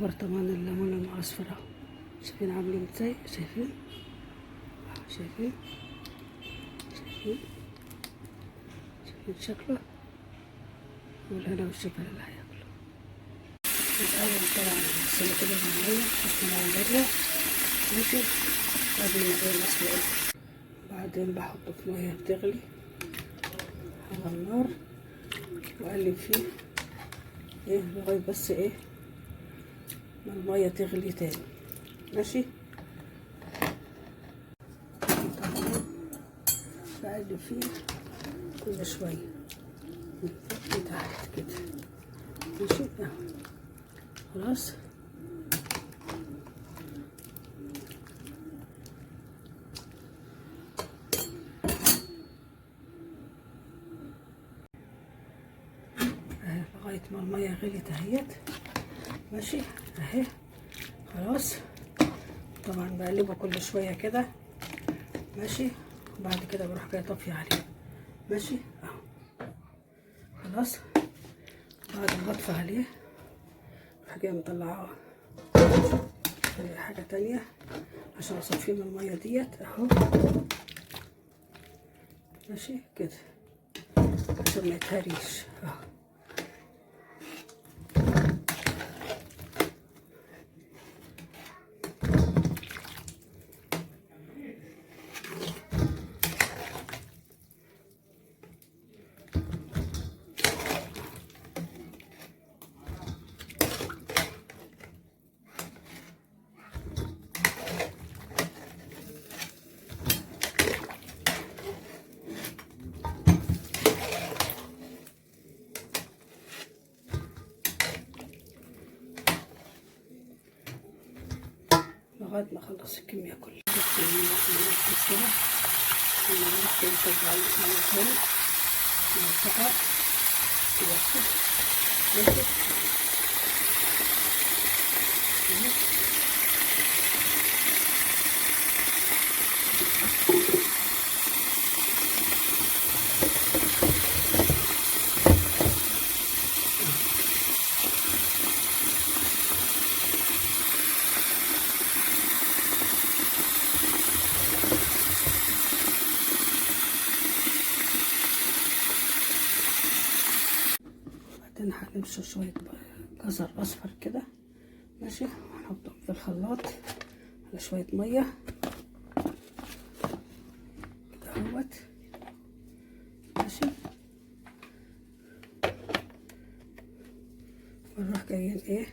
برطمان الليمون المعصفر اهو. شايفين عاملين ازاي؟ شايفين شايفين شايفين شايفين شكله. والهنا والشفا اللي هياكله. الأول طبعا بغسله كده بالمية بحط مية بارة ماشي قبل ما يسلق. بعدين بحطه في مية بتغلي على النار وأقلب فيه لغاية بس ما المية تغلي تاني ماشي. بقلب فيه كل شوية من فوق لتحت كده ماشي اهو. خلاص اهي لغاية ما المية غليت اهيت ماشي اهي. خلاص طبعا بقلبه كل شوية كده ماشي. وبعد كده بروح جاي طافية عليه ماشي اهو. خلاص بعد ما اطفي عليه بروح جاي مطلعاه في حاجة تانية عشان اصفيه من المية ديت اهو ماشي كده عشان ما يتهريش اهو. لغاية ما اخلص الكمية كلها. بعدين هنمشي شوية جزر أصفر كده ماشي. هنحطهم في الخلاط على شوية مية كده اهوت ماشي. ونروح جايين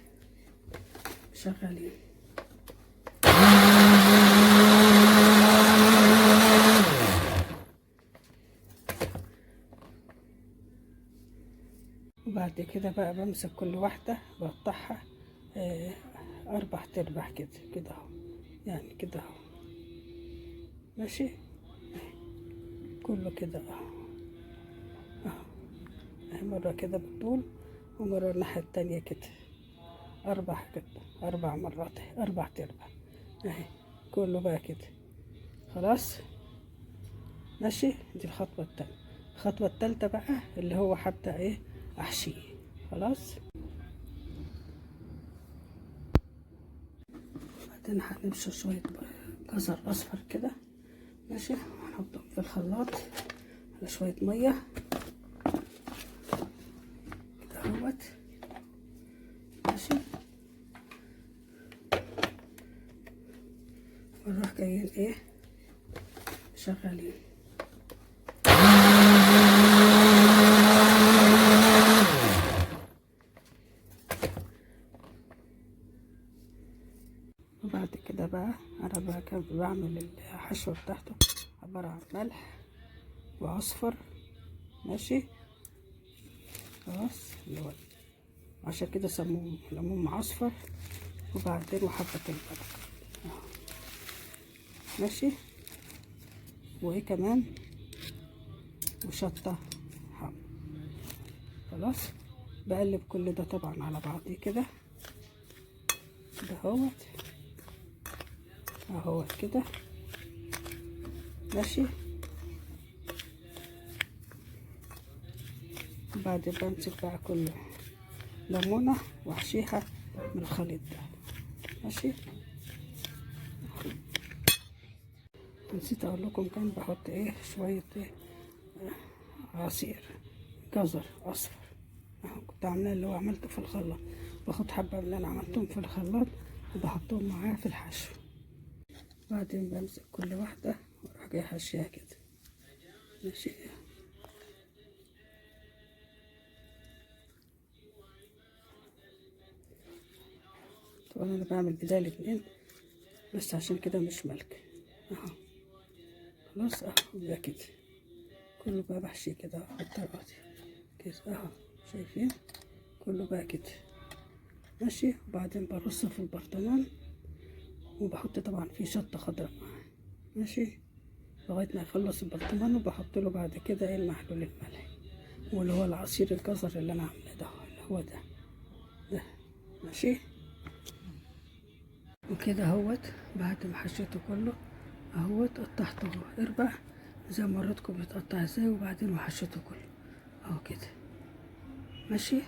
شغالين. وبعد كده بقى بمسك كل واحدة بقطعها 4 كده كده اهو يعني كده اهو ماشي. كله كده اهو مرة كده بالطول ومرة الناحية التانية كده 4 كده 4 مرات 4 اهي كله بقى كده. خلاص ماشي. دي الخطوة التانية. الخطوة التالتة بقى اللي هو هبدأ احشيه. خلاص بعدين هنمشي شوية جزر اصفر كده ماشي. هنحطهم في الخلاط على شوية مية كده اهوت ماشي. ونروح جايين شغالين. وبعد كده بقى انا بقى بعمل الحشوة بتاعته عبارة عن ملح وعصفر ماشي. خلاص اللي هو عشان كده سموه ليمون معصفر. وبعدين وحبة البركة ماشي. كمان وشطة حمرا. خلاص بقلب كل ده طبعا على بعضيه كده اهوت كده ماشي. بعد بمسك بقى كل ليمونة واحشيها من الخليط ده. ماشي. نسيت اقول لكم كان بحط ايه، شوية ايه، عصير جزر اصفر. كنت عاملاه اللي هو عملته في الخلاط، باخد حبة من اللي انا عملتهم في الخلاط وبحطهم معاه في الحشو. بعدين بمسك كل واحدة واروح جاي حاشيها كده. ماشي. طبعا انا بعمل بداية الاتنين بس عشان كده مش ملك. اهو خلاص اهو يبقى كده كله بقى بحشي كده بالطريقة دي كده اهو، شايفين كله بقى كده. ماشي. وبعدين برصه في البرطمان وبحط طبعا فيه شطة خضراء معاه. ماشي. لغاية ما يخلص البرطمان وبحط له بعد كده ايه، المحلول الملح واللي هو العصير الجزر اللي انا عامله ده، اللي هو ده. ماشي. وكده اهوت بعد ما حشيته كله اهوت قطعته اربع زي ما وريتكم بيتقطع ازاي، وبعدين وحشيته كله اهو كده. ماشي.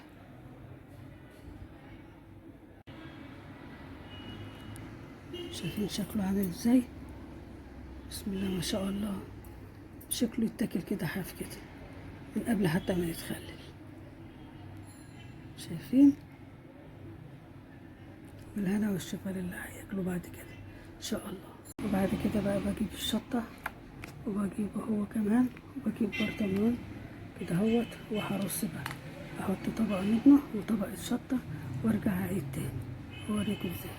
شايفين شكله عامل ازاي؟ بسم الله ما شاء الله، شكله يتاكل كده حاف كده من قبل حتى ما يتخلل. شايفين؟ بالهنا والشفا لله هياكلوا بعد كده ان شاء الله. وبعد كده بقى بجيب الشطة وبجيبه هو كمان، وبجيب برطمان كده اهوت وهرص بقى، احط طبقة منه وطبقة شطة وارجع اعيد تاني اوريكم ازاي.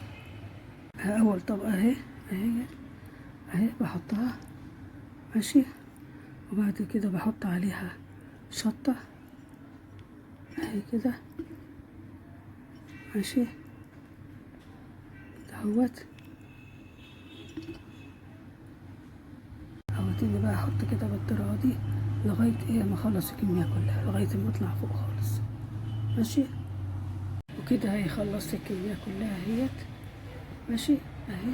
اول طبقة اهي، اهي اهي بحطها. ماشي. وبعد كده بحط عليها شطة اهي كده. ماشي اهوت. اهوتني بقى احط كده بالطريقة دي لغاية ايه ما اخلص الكمية كلها، لغاية ما اطلع فوق خالص. ماشي. وكده هيخلص الكمية كلها اهيت. ماشي اهي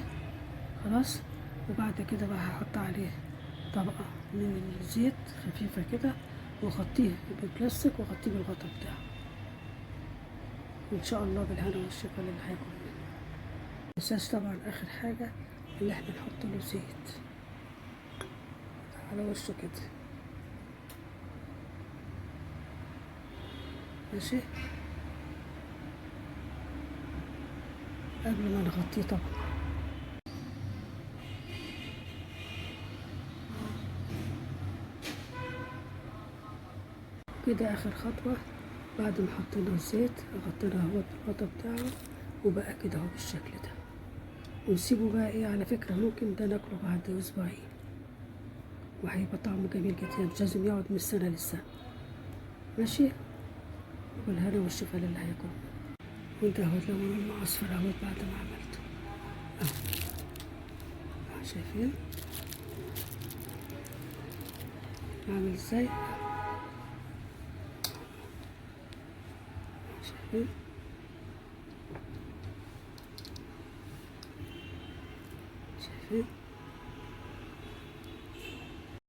خلاص. وبعد كده بقى هحط عليه طبقة من الزيت خفيفة كده واغطيه ببلاستيك واغطيه بالغطا بتاعه. وان شاء الله بالهنا والشفا اللي هيكون منه. متنساش طبعا اخر حاجة اللي احنا نحط له زيت على وشه كده. ماشي. قبل ما نغطيه طبعا. كده اخر خطوة بعد ما حطينا الزيت غطينا هو بالغطا بتاعه وبقى كده اهو بالشكل ده. ونسيبه بقى ايه، على فكرة ممكن ده ناكله بعد اسبوعين وهيبقى طعمه جميل جدا، مش لازم يقعد من السنة للسنة. ماشي. والهنا والشفا للي هياكل. وده هو الليمون المعصفر اهوت بعد ما عملته اهو. شايفين عامل ازاي؟ شايفين؟ شايفين؟